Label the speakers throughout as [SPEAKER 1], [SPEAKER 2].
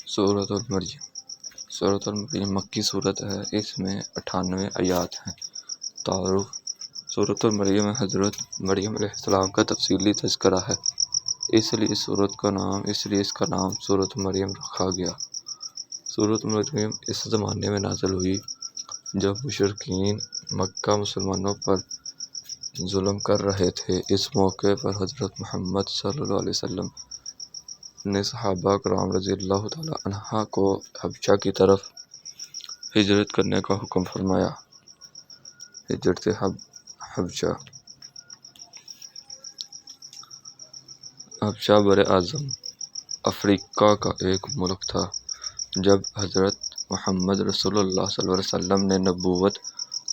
[SPEAKER 1] سورۃ المریم۔ سورۃ المریم مکی صورت ہے، اس میں 98 آیات ہیں۔ تعارف: سورۃ المریم میں حضرت مریم علیہ السلام کا تفصیلی تذکرہ ہے، اس لیے اس کا نام سورۃ مریم رکھا گیا۔ سورۃ مریم اس زمانے میں نازل ہوئی جب مشرکین مکہ مسلمانوں پر ظلم کر رہے تھے۔ اس موقع پر حضرت محمد صلی اللہ علیہ وسلم نے صحابہ کرام رضی اللہ تعالیٰ عنہ کو حبشہ کی طرف ہجرت کرنے کا حکم فرمایا۔ ہجرت حبشہ۔ حبشہ براعظم افریقہ کا ایک ملک تھا۔ جب حضرت محمد رسول اللہ صلی اللہ علیہ وسلم نے نبوت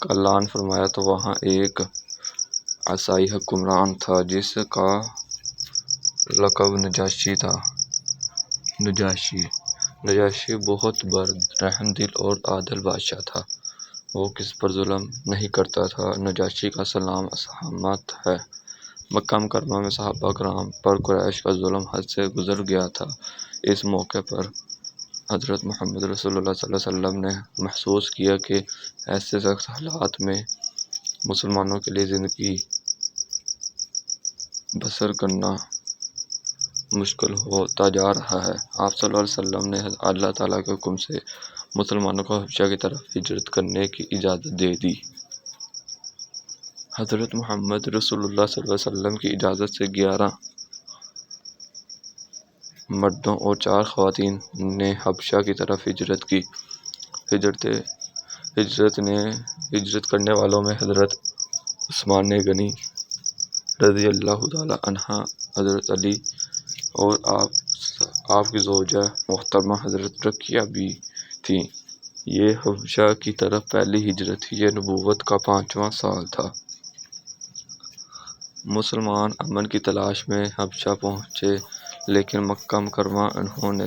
[SPEAKER 1] کا اعلان فرمایا تو وہاں ایک عیسائی حکمران تھا جس کا لقب نجاشی تھا۔ نجاشی بہت رحم دل اور عادل بادشاہ تھا، وہ کسی پر ظلم نہیں کرتا تھا۔ نجاشی کا سلام سماحت ہے۔ مکہ مکرمہ میں صحابہ کرام پر قریش کا ظلم حد سے گزر گیا تھا۔ اس موقع پر حضرت محمد رسول اللہ صلی اللہ علیہ وسلم نے محسوس کیا کہ ایسے سخت حالات میں مسلمانوں کے لیے زندگی بسر کرنا مشکل ہوتا جا رہا ہے۔ آپ صلی اللہ علیہ وسلم نے اللہ تعالیٰ کے حکم سے مسلمانوں کو حبشہ کی طرف ہجرت کرنے کی اجازت دے دی۔ حضرت محمد رسول اللہ صلی اللہ علیہ وسلم کی اجازت سے 11 مردوں اور 4 خواتین نے حبشہ کی طرف ہجرت کی۔ ہجرت کرنے والوں میں حضرت عثمان غنی رضی اللہ تعالیٰ عنہ، حضرت علی اور آپ کی زوجہ محترمہ حضرت رقیہ بھی تھیں۔ یہ حبشہ کی طرف پہلی ہجرت تھی۔ یہ نبوت کا 5واں سال تھا۔ مسلمان امن کی تلاش میں حبشہ پہنچے، لیکن مکہ مکرمہ انہوں نے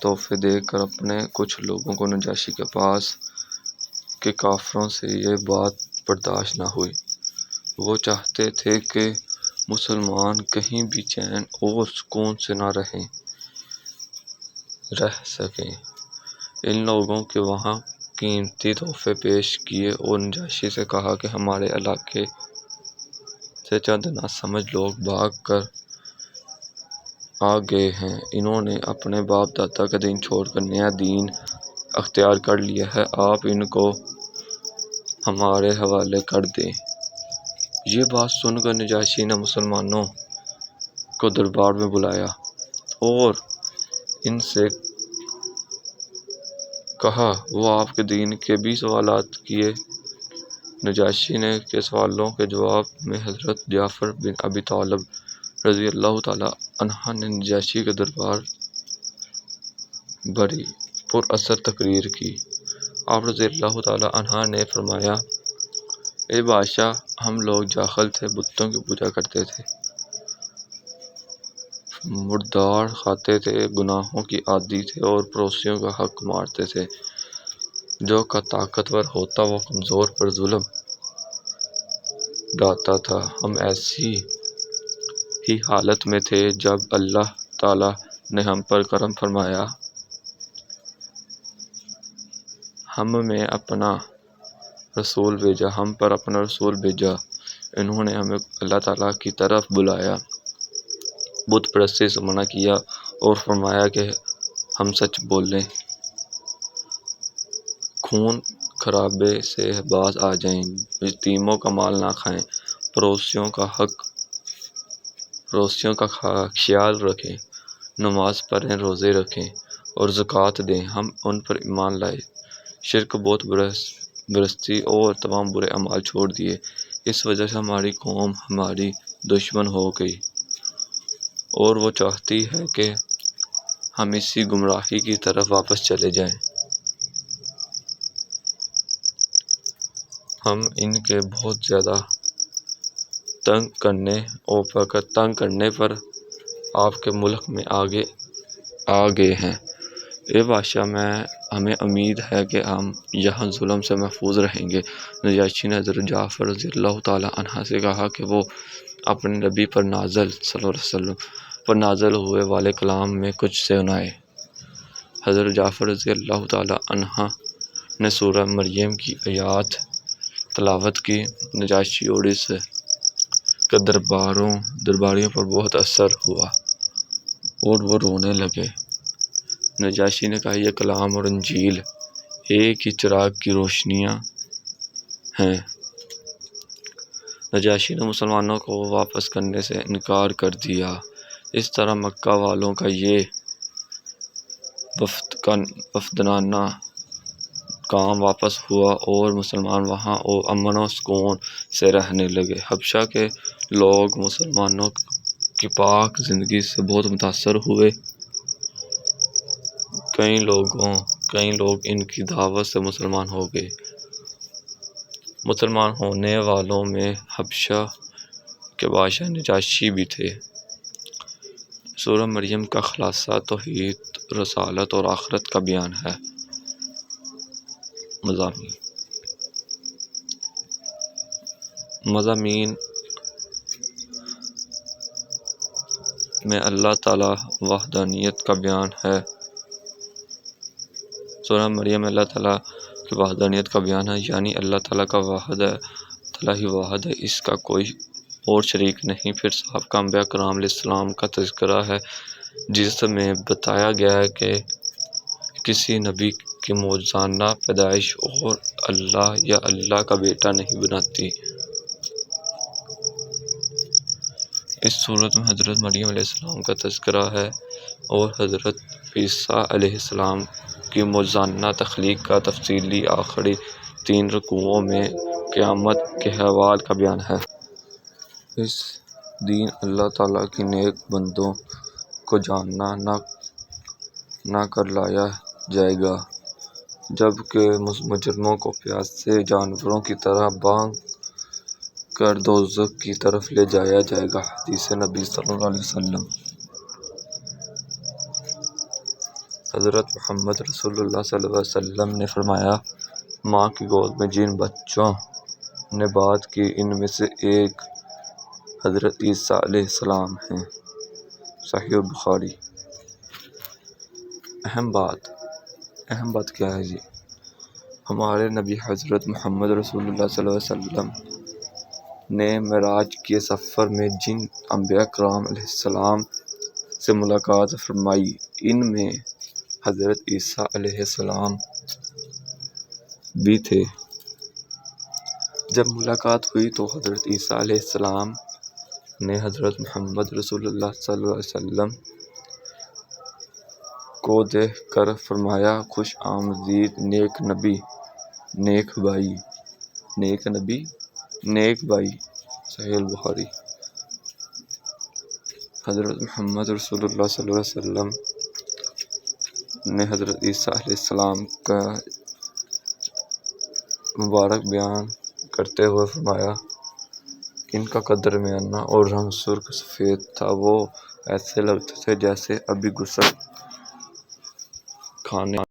[SPEAKER 1] تحفے دے کر اپنے کچھ لوگوں کو نجاشی کے پاس کے کافروں سے یہ بات برداشت نہ ہوئی۔ وہ چاہتے تھے کہ مسلمان کہیں بھی چین اور سکون سے نہ رہ سکیں۔ ان لوگوں کے وہاں قیمتی تحفے پیش کیے اور نجاشی سے کہا کہ ہمارے علاقے سے چند ناسمجھ لوگ بھاگ کر آ گئے ہیں۔ انہوں نے اپنے باپ دادا کا دین چھوڑ کر نیا دین اختیار کر لیا ہے، آپ ان کو ہمارے حوالے کر دیں۔ یہ بات سن کر نجاشی نے مسلمانوں کو دربار میں بلایا اور ان سے کہا وہ آپ کے دین کے بھی سوالات کیے۔ نجاشی کے سوالوں کے جواب میں حضرت جعفر بن ابی طالب رضی اللہ تعالیٰ عنہ نے نجاشی کے دربار بڑی پر اثر تقریر کی۔ آپ رضی اللہ تعالیٰ عنہ نے فرمایا: اے بادشاہ، ہم لوگ جاہل تھے، بتوں کی پوجا کرتے تھے، مردار کھاتے تھے، گناہوں کے عادی تھے اور پڑوسیوں کا حق مارتے تھے۔ جو طاقتور ہوتا وہ کمزور پر ظلم ڈھاتا تھا۔ ہم ایسی ہی حالت میں تھے جب اللہ تعالیٰ نے ہم پر کرم فرمایا، ہم پر اپنا رسول بھیجا۔ انہوں نے ہمیں اللہ تعالیٰ کی طرف بلایا، بت پرستی سے منع کیا اور فرمایا کہ ہم سچ بولیں، خون خرابے سے باز آ جائیں، یتیموں کا مال نہ کھائیں، پڑوسیوں کا خیال رکھیں، نماز پڑھیں، روزے رکھیں اور زکوٰۃ دیں۔ ہم ان پر ایمان لائے، شرک، بت پرستی اور تمام برے اعمال چھوڑ دیے۔ اس وجہ سے ہماری قوم ہماری دشمن ہو گئی اور وہ چاہتی ہے کہ ہم اسی گمراہی کی طرف واپس چلے جائیں۔ ہم ان کے بہت زیادہ تنگ کرنے پر آپ کے ملک میں آ گئے ہیں۔ اے بادشاہ، ہمیں امید ہے کہ ہم یہاں ظلم سے محفوظ رہیں گے۔ نجاشی نے حضرت جعفر رضی اللہ تعالیٰ عنہ سے کہا کہ وہ اپنے نبی پر صلی اللہ علیہ وسلم پر نازل ہونے والے کلام میں کچھ سنائے۔ حضرت جعفر رضی اللہ تعالی عنہ نے سورہ مریم کی آیات تلاوت کی۔ نجاشی اور اس کے درباریوں پر بہت اثر ہوا اور وہ رونے لگے۔ نجاشی نے کہا یہ کلام اور انجیل ایک ہی چراغ کی روشنیاں ہیں۔ نجاشی نے مسلمانوں کو واپس کرنے سے انکار کر دیا۔ اس طرح مکہ والوں کا یہ وفدانہ کام واپس ہوا اور مسلمان وہاں امن و سکون سے رہنے لگے۔ حبشہ کے لوگ مسلمانوں کی پاک زندگی سے بہت متاثر ہوئے۔ کئی لوگ ان کی دعوت سے مسلمان ہو گئے۔ مسلمان ہونے والوں میں حبشہ کے بادشاہ نجاشی بھی تھے۔ سورہ مریم کا خلاصہ توحید، رسالت اور آخرت کا بیان ہے۔ مضامین میں اللہ تعالیٰ وحدانیت کا بیان ہے۔ سورہ مریم میں اللہ تعالیٰ کی وحدانیت کا بیان ہے، یعنی اللہ تعالیٰ کا واحد ہے، تعالیٰ ہی واحد ہے، اس کا کوئی اور شریک نہیں۔ پھر سابقہ انبیاء کرام علیہ السلام کا تذکرہ ہے، جس میں بتایا گیا ہے کہ کسی نبی کی معجزانہ پیدائش اور اللہ یا اللہ کا بیٹا نہیں بناتی۔ اس صورت میں حضرت مریم علیہ السلام کا تذکرہ ہے اور حضرت عیسیٰ علیہ السلام کی معجزانہ تخلیق کا تفصیلی آخری 3 رکوعوں میں قیامت کے احوال کا بیان ہے۔ اس دن اللہ تعالیٰ کے نیک بندوں کو جہنم نہ کر لایا جائے گا، جبکہ مجرموں کو پیاسے جانوروں کی طرح باندھ کر دوزخ کی طرف لے جایا جائے گا۔ حدیث نبی صلی اللہ علیہ وسلم۔ حضرت محمد رسول اللہ صلی اللہ علیہ وسلم نے فرمایا، ماں کی گود میں جن بچوں نے بات کی ان میں سے ایک حضرت عیسیٰ علیہ السلام ہیں۔ صحیح بخاری۔ اہم بات کیا ہے جی؟ ہمارے نبی حضرت محمد رسول اللہ صلی اللہ علیہ وسلم نے معراج کے سفر میں جن انبیاء کرام علیہ السلام سے ملاقات فرمائی، ان میں حضرت عیسیٰ علیہ السلام بھی تھے۔ جب ملاقات ہوئی تو حضرت عیسیٰ علیہ السلام نے حضرت محمد رسول اللہ صلی اللہ علیہ وسلم کو دیکھ کر فرمایا، خوش آمدید نیک نبی، نیک بھائی۔ صحیح البخاری۔ حضرت محمد رسول اللہ صلی اللہ علیہ وسلم نے حضرت عیسیٰ علیہ السلام کا مبارک بیان کرتے ہوئے فرمایا، ان کا قد درمیانہ اور رنگ سرخ سفید تھا، وہ ایسے لگتے تھے جیسے ابھی غسل کھانے